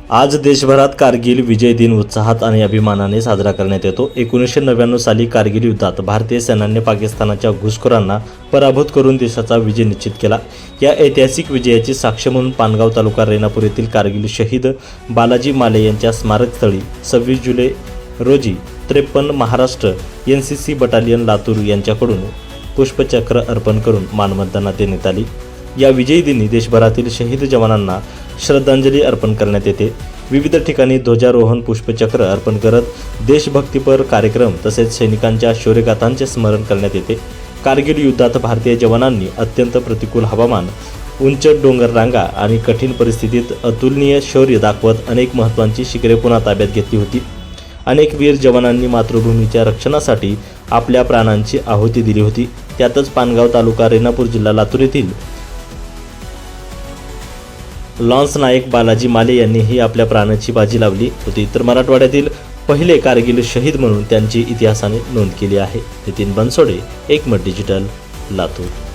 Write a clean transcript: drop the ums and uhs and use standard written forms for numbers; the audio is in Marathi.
आज देशभरात कारगिल विजय दिन उत्साहात आणि अभिमानाने साजरा करण्यात येतो। 1999 साली कारगिल युद्धात भारतीय सैन्याने पाकिस्तानाच्या घुसखोरांना पराभूत करून देशाचा विजय निश्चित केला। या ऐतिहासिक विजयाची साक्ष म्हणून पानगाव तालुका रेणापूर येथील कारगिल शहीद बालाजी माले यांच्या स्मारकस्थळी 26 जुलै रोजी 53 महाराष्ट्र NCC बटालियन लातूर यांच्याकडून पुष्पचक्र अर्पण करून मानवंदना देण्यात आली। या विजयी दिनी देशभरातील शहीद जवानांना श्रद्धांजली अर्पण करण्यात येते। विविध ठिकाणी ध्वजारोहण, पुष्पचक्र अर्पण करत देशभक्तीपर कार्यक्रम तसेच सैनिकांच्या शौर्यगाथांचे स्मरण करण्यात येते। कारगिल युद्धात भारतीय जवानांनी अत्यंत प्रतिकूल हवामान, उंच डोंगर रांगा आणि कठीण परिस्थितीत अतुलनीय शौर्य दाखवत अनेक महत्त्वाची शिखरे पुन्हा ताब्यात घेतली होती। अनेक वीर जवानांनी मातृभूमीच्या रक्षणासाठी आपल्या प्राणांची आहुती दिली होती। त्यातच पानगाव तालुका रेणापूर जिल्हा लातूर येथील लॉन्स नायक बालाजी माले यांनीही आपल्या प्राणाची बाजी लावली होती, तर मराठवाड्यातील पहिले कारगिल शहीद म्हणून त्यांची इतिहासाने नोंद केली आहे। नितीन बनसोडे, एकमत डिजिटल, लातूर।